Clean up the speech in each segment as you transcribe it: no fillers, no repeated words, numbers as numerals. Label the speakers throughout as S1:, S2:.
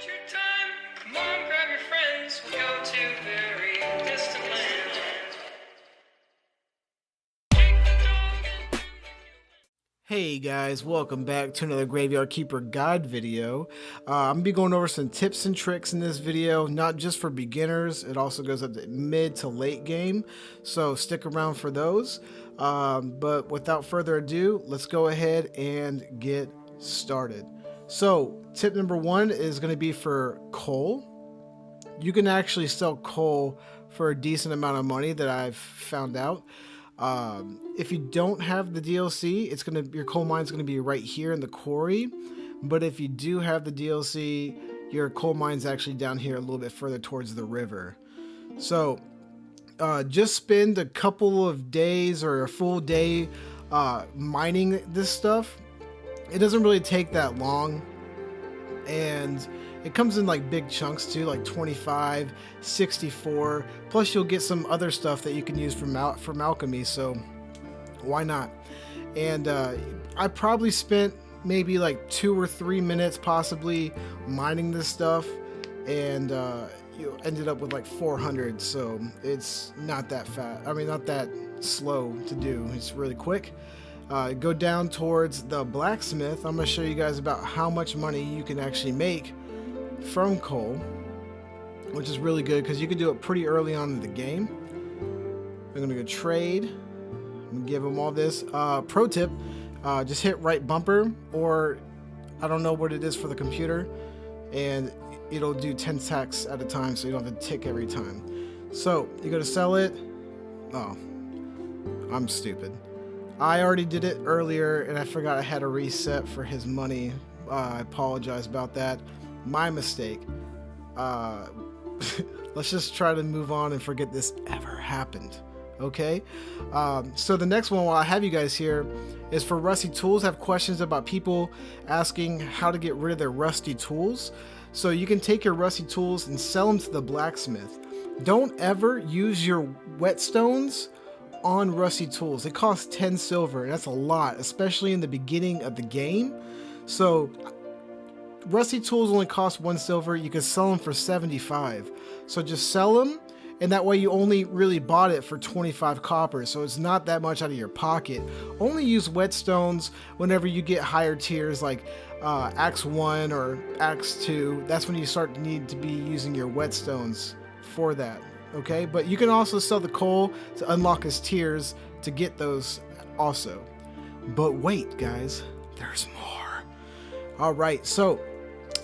S1: your time. Come on, grab your friends. We'll go to very distant lands. Take the dog.
S2: Hey guys, welcome back to another Graveyard Keeper guide video. I'm going to be going over some tips and tricks in this video, not just for beginners, it also goes up to mid to late game, so stick around for those. But without further ado, let's go ahead and get started. So tip number one is going to be for coal. You can actually sell coal for a decent amount of money that I've found out. If you don't have the DLC, your coal mine's gonna be right here in the quarry. But if you do have the DLC, your coal mine's actually down here a little bit further towards the river. So just spend a couple of days or a full day mining this stuff. It doesn't really take that long, and it comes in like big chunks too, like 25, 64, plus you'll get some other stuff that you can use from alchemy, so why not? And I probably spent maybe like 2 or 3 minutes possibly mining this stuff, and you ended up with like 400, so it's not that fast. I mean, not that slow to do, it's really quick. Go down towards the blacksmith. I'm going to show you guys about how much money you can actually make from coal, which is really good because you can do it pretty early on in the game. I'm going to go trade. I'm going to give them all this. Pro tip, just hit right bumper, or I don't know what it is for the computer, and it'll do 10 stacks at a time, so you don't have to tick every time. So you go to sell it. Oh, I'm stupid. I already did it earlier and I forgot I had a reset for his money. I apologize about that. My mistake. Let's just try to move on and forget this ever happened. Okay? So the next one, while I have you guys here, is for rusty tools. I have questions about people asking how to get rid of their rusty tools. So you can take your rusty tools and sell them to the blacksmith. Don't ever use your whetstones on rusty tools. It costs 10 silver, and that's a lot, especially in the beginning of the game. So rusty tools only cost 1 silver. You can sell them for 75. So just sell them, and that way you only really bought it for 25 copper, so it's not that much out of your pocket. Only use whetstones whenever you get higher tiers like Axe 1 or Axe 2. That's when you start to need to be using your whetstones for that. Okay, but you can also sell the coal to unlock his tiers to get those also. But wait, guys, there's more. All right, so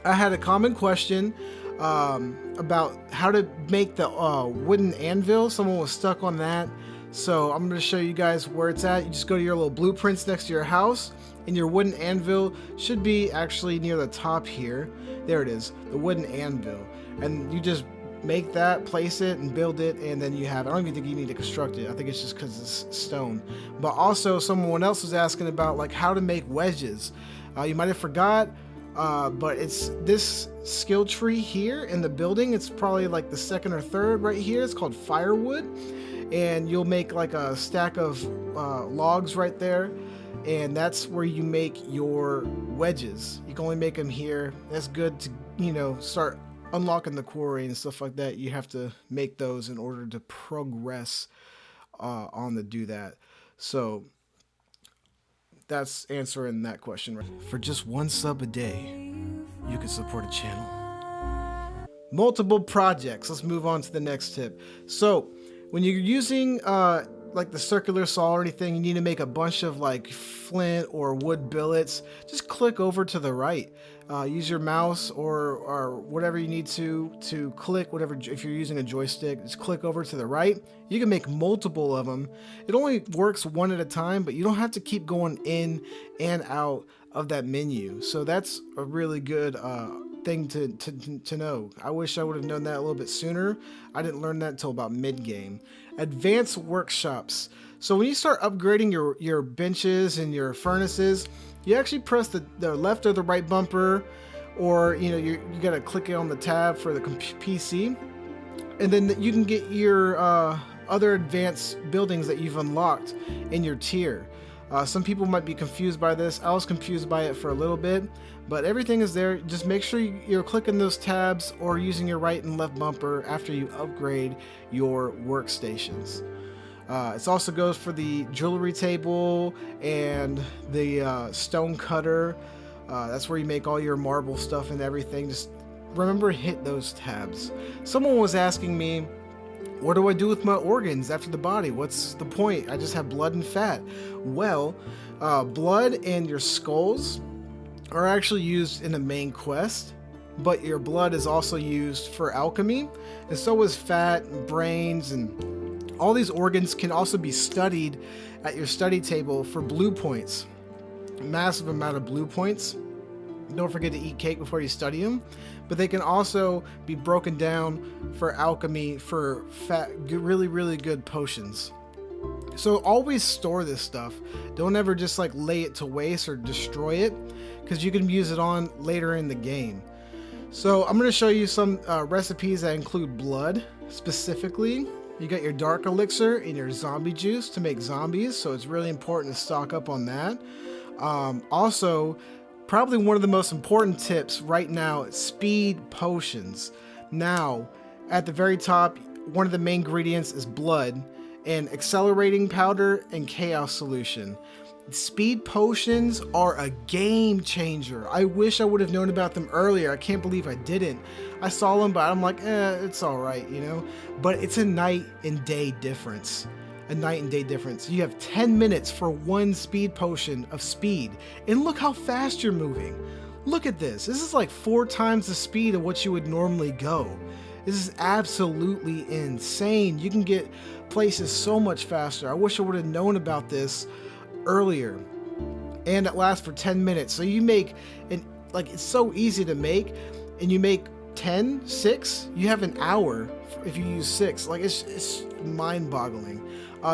S2: I had a common question about how to make the wooden anvil. Someone was stuck on that, so I'm going to show you guys where it's at. You just go to your little blueprints next to your house, and your wooden anvil should be actually near the top here. There it is, the wooden anvil, and you just make that, place it, and build it, and then you have it. I don't even think you need to construct it. I think it's just because it's stone. But also, someone else was asking about like how to make wedges. You might have forgot, but it's this skill tree here in the building. It's probably like the second or third right here. It's called firewood, and you'll make like a stack of logs right there, and that's where you make your wedges. You can only make them here. That's good to, you know, start unlocking the quarry and stuff like that. You have to make those in order to progress on the do that. So that's answering that question. For just 1 sub a day, you can support a channel. Multiple projects. Let's move on to the next tip. So when you're using like the circular saw or anything, you need to make a bunch of like flint or wood billets. Just click over to the right. Use your mouse or whatever you need to click, whatever. If you're using a joystick, just click over to the right. You can make multiple of them. It only works one at a time, but you don't have to keep going in and out of that menu. So that's a really good thing to know. I wish I would have known that a little bit sooner. I didn't learn that until about mid-game. Advanced workshops. So when you start upgrading your benches and your furnaces, you actually press the left or the right bumper, or you gotta click it on the tab for the PC, and then you can get your other advanced buildings that you've unlocked in your tier. Some people might be confused by this. I was confused by it for a little bit, but everything is there. Just make sure you're clicking those tabs or using your right and left bumper after you upgrade your workstations. It also goes for the jewelry table and the stone cutter. That's where you make all your marble stuff and everything. Just remember to hit those tabs. Someone was asking me, what do I do with my organs after the body? What's the point? I just have blood and fat. Well, blood and your skulls are actually used in the main quest, but your blood is also used for alchemy, and so is fat and brains, and all these organs can also be studied at your study table for blue points. Massive amount of blue points. Don't forget to eat cake before you study them, but they can also be broken down for alchemy for really good potions. So always store this stuff. Don't ever just like lay it to waste or destroy it, because you can use it on later in the game. So I'm going to show you some recipes that include blood specifically. You got your dark elixir and your zombie juice to make zombies, so it's really important to stock up on that. Also, probably one of the most important tips right now is speed potions. Now, at the very top, one of the main ingredients is blood and accelerating powder and chaos solution. Speed potions are a game changer. I wish I would have known about them earlier. I can't believe I didn't. I saw them, but I'm like, it's all right, you know? But it's a night and day difference. A night and day difference. You have 10 minutes for one speed potion of speed, and look how fast you're moving. Look at this. This is like 4 times the speed of what you would normally go. This is absolutely insane. You can get places so much faster. I wish I would have known about this earlier. And it lasts for 10 minutes. So you make, it's so easy to make, and you make 6, you have an hour if you use 6. Like, it's mind-boggling.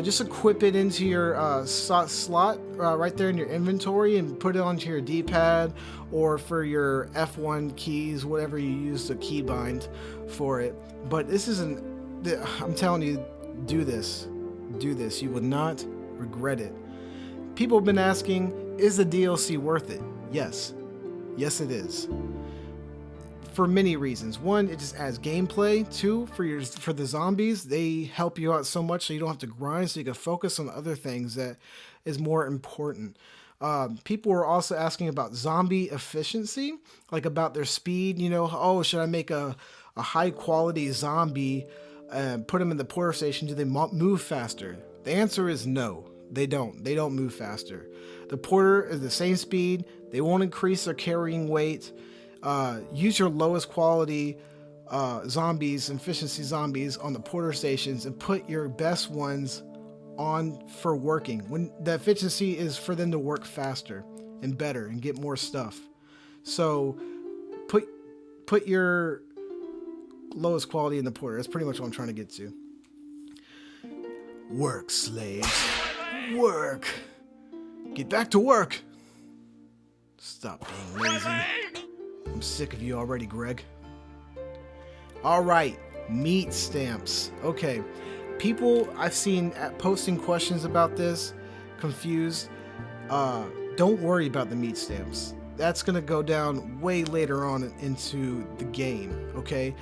S2: Just equip it into your slot right there in your inventory and put it onto your D-pad, or for your F1 keys, whatever you use to keybind for it. But this isn't, I'm telling you, do this. Do this. You would not regret it. People have been asking, is the DLC worth it? Yes. Yes, it is. For many reasons. One, it just adds gameplay. 2, for the zombies, they help you out so much so you don't have to grind, so you can focus on other things that is more important. People were also asking about zombie efficiency, like about their speed. You know, oh, should I make a high quality zombie and put them in the porter station? Do they move faster? The answer is no. They don't. They don't move faster. The porter is the same speed. They won't increase their carrying weight. Use your lowest quality zombies, efficiency zombies on the porter stations, and put your best ones on for working. When the efficiency is for them to work faster and better and get more stuff. So put your lowest quality in the porter. That's pretty much what I'm trying to get to. Work, slaves. Work. Get back to work. Stop being lazy. I'm sick of you already, Greg. All right, meat stamps. Okay, people I've seen posting questions about this, confused. Don't worry about the meat stamps. That's gonna go down way later on into the game, okay?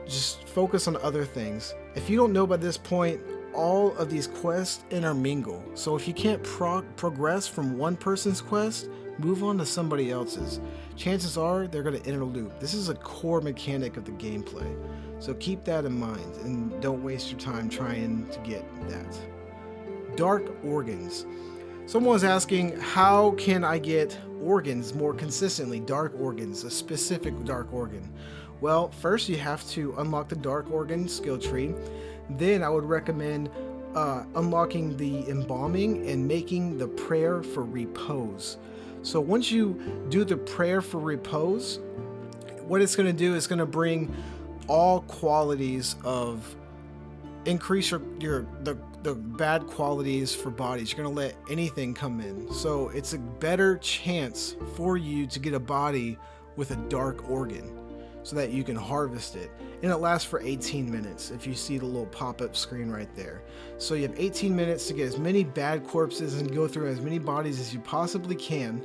S2: Just focus on other things. If you don't know by this point, all of these quests intermingle. So if you can't progress from one person's quest, move on to somebody else's. Chances are they're going to interloop. This is a core mechanic of the gameplay. So keep that in mind and don't waste your time trying to get that. Dark organs. Someone was asking, how can I get organs more consistently? Dark organs, a specific dark organ. Well, first you have to unlock the dark organ skill tree. Then I would recommend unlocking the embalming and making the prayer for repose. So once you do the prayer for repose, what it's going to do is going to bring all qualities of increase the bad qualities for bodies. You're going to let anything come in. So it's a better chance for you to get a body with a dark organ. so that you can harvest it. And it lasts for 18 minutes if you see the little pop-up screen right there. So you have 18 minutes to get as many bad corpses and go through as many bodies as you possibly can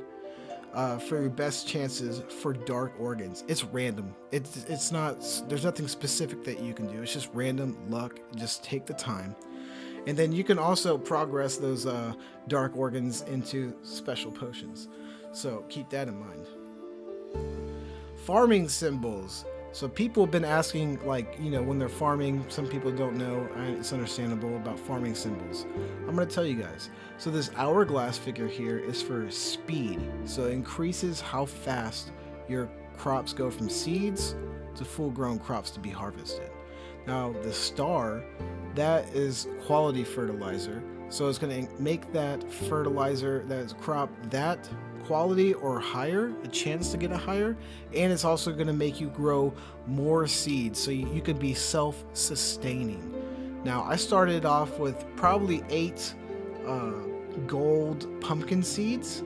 S2: for your best chances for dark organs. It's random. It's not, there's nothing specific that you can do. It's just random luck. Just take the time. And then you can also progress those dark organs into special potions. So keep that in mind. Farming symbols. So people have been asking, like, you know, when they're farming, some people don't know, and it's understandable, about farming symbols. I'm going to tell you guys. So this hourglass figure here is for speed. So it increases how fast your crops go from seeds to full-grown crops to be harvested. Now the star, that is quality fertilizer. So it's going to make that fertilizer, that crop, that quality or higher, a chance to get it higher, and it's also going to make you grow more seeds so you could be self-sustaining. Now I started off with probably 8 gold pumpkin seeds,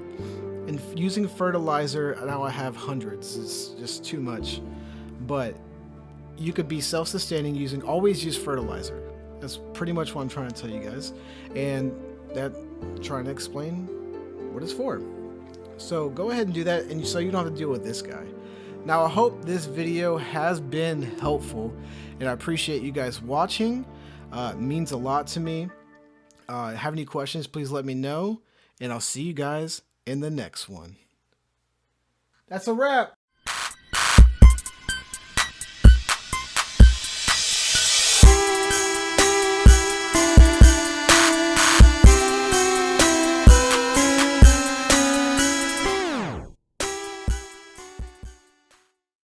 S2: and using fertilizer now I have hundreds. It's just too much, but you could be self-sustaining using, always use fertilizer. That's pretty much what I'm trying to tell you guys, and that trying to explain what it's for. So go ahead and do that, and so you don't have to deal with this guy. Now I hope this video has been helpful, and I appreciate you guys watching. It means a lot to me. Have any questions, please let me know, and I'll see you guys in the next one. That's a wrap.